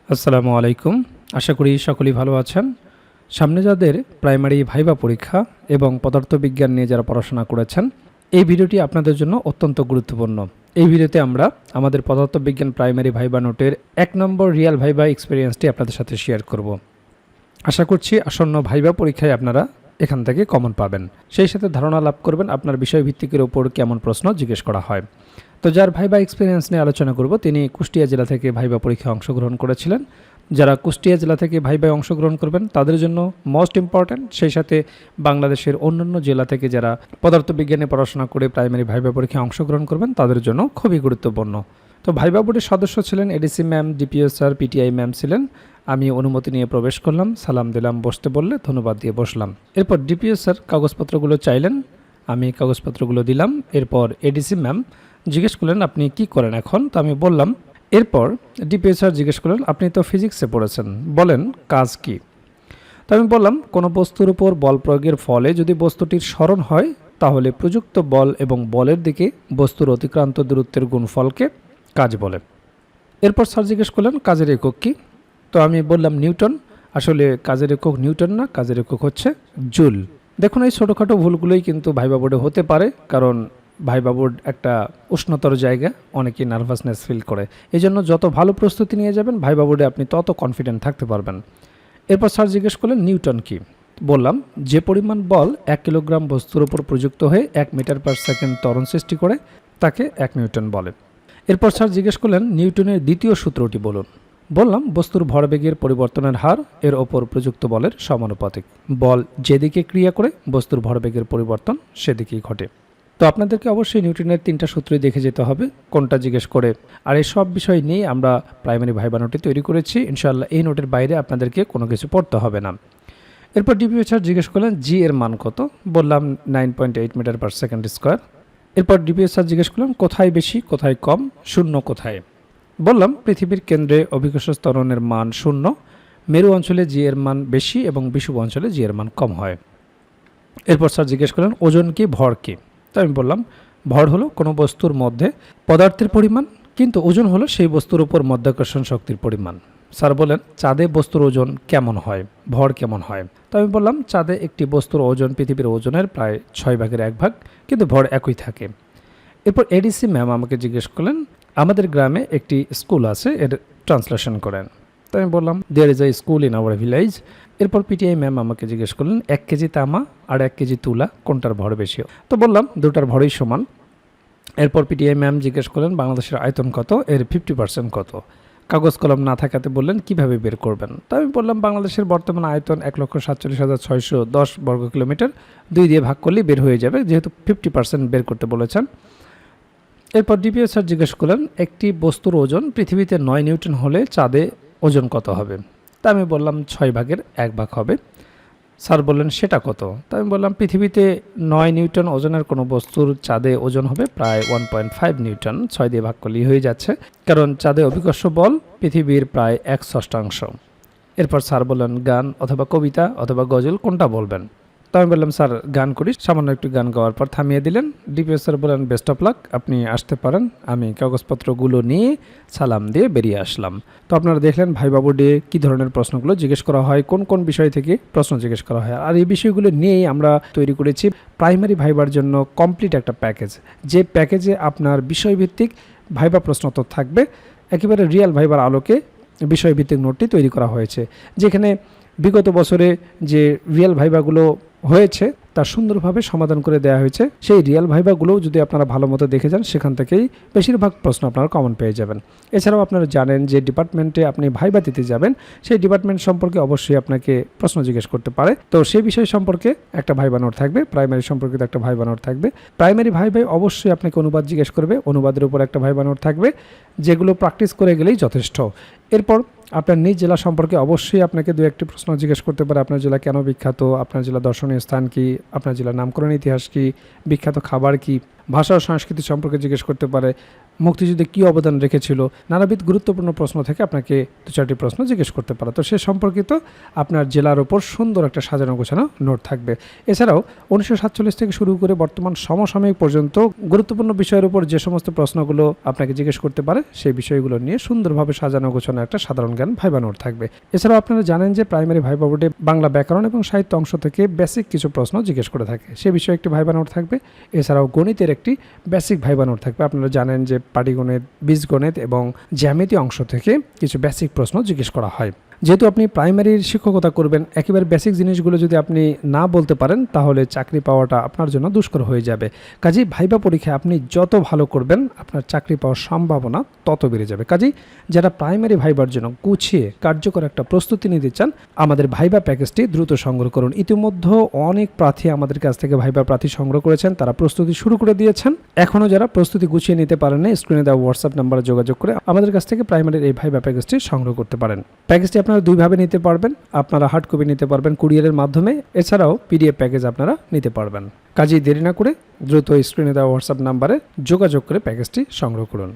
আসসালামু আলাইকুম। আশা করি সকলেই ভালো আছেন। সামনে যাদের প্রাইমারি ভাইবা পরীক্ষা এবং পদার্থবিজ্ঞান নিয়ে যারা পড়াশোনা করেছেন, এই ভিডিওটি আপনাদের জন্য অত্যন্ত গুরুত্বপূর্ণ। এই ভিডিওতে আমরা আমাদের পদার্থবিজ্ঞান প্রাইমারি ভাইবা নোটের 1 নম্বর রিয়াল ভাইবা এক্সপেরিয়েন্সটি আপনাদের সাথে শেয়ার করব। আশা করছি আসন্ন ভাইবা পরীক্ষায় আপনারা এখান থেকে কমন পাবেন, সেই সাথে ধারণা লাভ করবেন আপনার বিষয়ভিত্তিকের ওপর কেমন প্রশ্ন জিজ্ঞেস করা হয়। তো যার ভাইবা এক্সপিরিয়েন্স নিয়ে আলোচনা করব, তিনি কুষ্টিয়া জেলা থেকে ভাইবা পরীক্ষায় অংশগ্রহণ করেছিলেন। যারা কুষ্টিয়া জেলা থেকে ভাইবায় অংশগ্রহণ করবেন তাদের জন্য মোস্ট ইম্পর্ট্যান্ট, সেই সাথে বাংলাদেশের অন্যান্য জেলা থেকে যারা পদার্থবিজ্ঞানে পড়াশোনা করে প্রাইমারি ভাইবা পরীক্ষায় অংশগ্রহণ করবেন তাদের জন্য খুবই গুরুত্বপূর্ণ। তো ভাইবা বোর্ডের সদস্য ছিলেন ADC ma'am, DPO sir, PTI ma'am ছিলেন। আমি অনুমতি নিয়ে প্রবেশ করলাম, সালাম দিলাম, বসতে বললে ধন্যবাদ দিয়ে বসলাম। এরপর ডিপিও স্যার কাগজপত্রগুলো চাইলেন, আমি কাগজপত্রগুলো দিলাম। এরপর এডিসি ম্যাম জিজ্ঞেস করলেন আপনি কি করেন এখন, তো আমি বললাম। এরপর ডিপিও স্যার জিজ্ঞেস করলেন আপনি তো ফিজিক্সে পড়েছেন, বলেন কাজ কি। তো আমি বললাম কোনো বস্তুর উপর বল প্রয়োগের ফলে যদি বস্তুটির স্মরণ হয় তাহলে প্রযুক্ত বল এবং বলের দিকে বস্তুর অতিক্রান্ত দূরত্বের গুণফলকে কাজ বলে। এরপর স্যার জিজ্ঞেস করলেন কাজের একক কী। তো আমি বললাম নিউটন। আসলে কাজের একক নিউটন না, কাজের একক হচ্ছে জুল। দেখুন এই ছোটোখাটো ভুলগুলোই কিন্তু ভাইবা বোর্ডে হতে পারে, কারণ ভাইবা বোর্ড একটা উষ্ণতর জায়গা, অনেকেই নার্ভাসনেস ফিল করে। এই জন্য যত ভালো প্রস্তুতি নিয়ে যাবেন ভাইবা বোর্ডে আপনি তত কনফিডেন্ট থাকতে পারবেন। এরপর স্যার জিজ্ঞেস করলেন নিউটন কি। বললাম যে পরিমাণ বল 1 কিলোগ্রাম বস্তুর উপর প্রযুক্ত হয়ে 1 মিটার পার সেকেন্ড ত্বরণ সৃষ্টি করে তাকে 1 নিউটন বলে। এরপর স্যার জিজ্ঞেস করলেন নিউটনের দ্বিতীয় সূত্রটি বলুন। বললাম বস্তুর ভরবেগের পরিবর্তনের হার এর ওপর প্রযুক্ত বলের সমানুপাতিক। বল যেদিকে ক্রিয়া করে বস্তুর ভরবেগের পরিবর্তন সেদিকেই ঘটে। তো আপনাদেরকে অবশ্যই নিউটনের 3টা সূত্রই দেখে যেতে হবে, কোনটা জিজ্ঞেস করে। আর এই সব বিষয় নিয়ে আমরা প্রাইমারি ভাইবা নোটটি তৈরি করেছি। ইনশাআল্লাহ এই নোটের বাইরে আপনাদেরকে কোনো কিছু পড়তে হবে না। এরপর ডিপিও স্যার জিজ্ঞেস করলেন জি এর মান কত। বললাম 9.8 মিটার পার সেকেন্ড স্কোয়ার। এরপর ডিপিও স্যার জিজ্ঞেস করলেন কোথায় বেশি কোথায় কম, শূন্য কোথায়। বললাম পৃথিবীর কেন্দ্রে অভিকর্ষ ত্বরণের মান 0, মেরু অঞ্চলে জি এর মান বেশি এবং বিষুব অঞ্চলে জি এর মান কম হয়। এরপর স্যার জিজ্ঞেস করলেন ওজন কি ভর কি। তো আমি বললাম ভর হলো কোনো বস্তুর মধ্যে পদার্থের পরিমাণ, কিন্তু ওজন হলো সেই বস্তুর উপর মাধ্যাকর্ষণ শক্তির পরিমাণ। স্যার বলেন চাঁদে বস্তুর ওজন কেমন হয়, ভর কেমন হয়। তো আমি বললাম চাঁদে একটি বস্তুর ওজন পৃথিবীর ওজনের প্রায় 6/1 কিন্তু ভর একই থাকে। এরপর এডিসি ম্যাম আমাকে জিজ্ঞেস করলেন আমাদের গ্রামে একটি স্কুল আছে, এর ট্রান্সলেশন করেন। তো আমি বললাম there is a school in our village. এরপর পিটিআই ম্যাম আমাকে জিজ্ঞেস করলেন 1 কেজি তামা আর 1 কেজি তুলা কোনটার ভর বেশি। তো বললাম দুটার ভরই সমান। এরপর পিটিআই ম্যাম জিজ্ঞেস করলেন বাংলাদেশের আয়তন কত, এর 50% কত। কাগজ কলম না থাকাতে বললেন কিভাবে বের করবেন। তো আমি বললাম বাংলাদেশের বর্তমান আয়তন 1,47,610 বর্গ কিলোমিটার, 2 দিয়ে ভাগ করলেই বের হয়ে যাবে, যেহেতু 50% বের করতে বলেছেন। এরপর ডিপিও স্যার জিজ্ঞেস করলেন একটি বস্তুর ওজন পৃথিবীতে 9 নিউটন হলে চাঁদে ওজন কত হবে। তা আমি বললাম 6/1 হবে। স্যার বললেন সেটা কত। তা আমি বললাম পৃথিবীতে 9 নিউটন ওজনের কোনো বস্তুর চাঁদে ওজন হবে প্রায় 1.5 নিউটন, 6 দিয়ে ভাগ করলেই হয়ে যাচ্ছে, কারণ চাঁদে অভিকর্ষ বল পৃথিবীর প্রায় 1/6। এরপর স্যার বললেন গান অথবা কবিতা অথবা গজল কোনটা বলবেন। তো আমি বললাম স্যার গান করি। সামান্য একটু গান গাওয়ার পর থামিয়ে দিলেন। ডিপিও স্যার বললেন বেস্ট অফ লাক, আপনি আসতে পারেন। আমি কাগজপত্রগুলো নিয়ে সালাম দিয়ে বেরিয়ে আসলাম। তো আপনারা দেখলেন ভাইবা বোর্ডে কী ধরনের প্রশ্নগুলো জিজ্ঞেস করা হয়, কোন কোন বিষয় থেকে প্রশ্ন জিজ্ঞেস করা হয়। আর এই বিষয়গুলো নিয়েই আমরা তৈরি করেছি প্রাইমারি ভাইবার জন্য কমপ্লিট একটা প্যাকেজ, যে প্যাকেজে আপনার বিষয়ভিত্তিক ভাইবা প্রশ্ন তো থাকবে, একেবারে রিয়েল ভাইবার আলোকে বিষয়ভিত্তিক নোটটি তৈরি করা হয়েছে, যেখানে বিগত বছরে যে রিয়েল ভাইবাগুলো হয়েছে তা সুন্দরভাবে সমাধান করে দেওয়া হয়েছে। সেই রিয়েল ভাইবাগুলোও যদি আপনারা ভালো মতো দেখে যান সেখান থেকেই বেশিরভাগ প্রশ্ন আপনারা কমন পেয়ে যাবেন। এছাড়াও আপনারা জানেন যে ডিপার্টমেন্টে আপনি ভাইবা দিতে যাবেন, সেই ডিপার্টমেন্ট সম্পর্কে অবশ্যই আপনাকে প্রশ্ন জিজ্ঞেস করতে পারে। তো সেই বিষয় সম্পর্কে একটা ভাইবা নোট থাকবে, প্রাইমারি সম্পর্কিত একটা ভাইবা নোট থাকবে। প্রাইমারি ভাইবায় অবশ্যই আপনাকে অনুবাদ জিজ্ঞেস করবে, অনুবাদের উপর একটা ভাইবা নোট থাকবে, যেগুলো প্র্যাকটিস করে গেলেই যথেষ্ট। এরপর আপনার নিজ জেলা সম্পর্কে অবশ্যই আপনাকে 2-1টি প্রশ্ন জিজ্ঞেস করতে পারে। আপনার জেলা কেন বিখ্যাত, আপনার জেলা দর্শনীয় স্থান কি, আপনার জেলার নামকরণ ইতিহাস কি, বিখ্যাত খাবার কি, ভাষা ও সংস্কৃতি সম্পর্কে জিজ্ঞেস করতে পারে, মুক্তিযুদ্ধে কী অবদান রেখেছিল, নানাবিধ গুরুত্বপূর্ণ প্রশ্ন থেকে আপনাকে 2-4টি প্রশ্ন জিজ্ঞেস করতে পারে। তো সে সম্পর্কিত আপনার জেলার ওপর সুন্দর একটা সাজানো গোছানো নোট থাকবে। এছাড়াও 1947 থেকে শুরু করে বর্তমান সমসাময়িক পর্যন্ত গুরুত্বপূর্ণ বিষয়ের উপর যে সমস্ত প্রশ্নগুলো আপনাকে জিজ্ঞেস করতে পারে সেই বিষয়গুলো নিয়ে সুন্দরভাবে সাজানো গোছানো একটা সাধারণ জ্ঞান ভাইবা নোট থাকবে। এছাড়াও আপনারা জানেন যে প্রাইমারি ভাইবা বোর্ডে বাংলা ব্যাকরণ এবং সাহিত্য অংশ থেকে বেসিক কিছু প্রশ্ন জিজ্ঞেস করে থাকে, সে বিষয়ে একটি ভাইবা নোট থাকবে। এছাড়াও গণিতের একটি বেসিক ভাইবা নোট থাকবে। আপনারা জানেন যে পাটিগণিত, বীজগণিত এবং জ্যামিতি অংশ থেকে কিছু বেসিক প্রশ্ন জিজ্ঞেস করা হয়। যেহেতু আপনি প্রাইমারির শিক্ষকতা করবেন, একেবারে বেসিক জিনিসগুলো যদি আপনি না বলতে পারেন তাহলে চাকরি পাওয়াটা আপনার জন্য দুষ্কর হয়ে যাবে। কাজেই ভাইবা পরীক্ষায় আপনি যত ভালো করবেন আপনার চাকরি পাওয়ার সম্ভাবনা তত বেড়ে যাবে। কাজেই যারা প্রাইমারি ভাইবার জন্য গুছিয়ে কার্যকর একটা প্রস্তুতি নিতে চান, আমাদের ভাইবা প্যাকেজটি দ্রুত সংগ্রহ করুন। ইতিমধ্যে অনেক প্রার্থী আমাদের কাছ থেকে ভাইবা প্রার্থী সংগ্রহ করেছেন, তারা প্রস্তুতি শুরু করে দিয়েছেন। এখনও যারা প্রস্তুতি গুছিয়ে নিতে পারেন না, স্ক্রিনে দেওয়া হোয়াটসঅ্যাপ নাম্বারে যোগাযোগ করে আমাদের কাছ থেকে প্রাইমারির এই ভাইবা প্যাকেজটি সংগ্রহ করতে পারেন। প্যাকেজটি আপনারা দুইভাবে নিতে পারবেন, আপনারা হার্ড কপি নিতে পারবেন কুরিয়ারের মাধ্যমে, এছাড়াও পিডিএফ প্যাকেজ আপনারা নিতে পারবেন। কাজেই দেরি না করে দ্রুত স্ক্রিনে দেওয়া হোয়াটসঅ্যাপ নাম্বারে যোগাযোগ করে প্যাকেজটি সংগ্রহ করুন।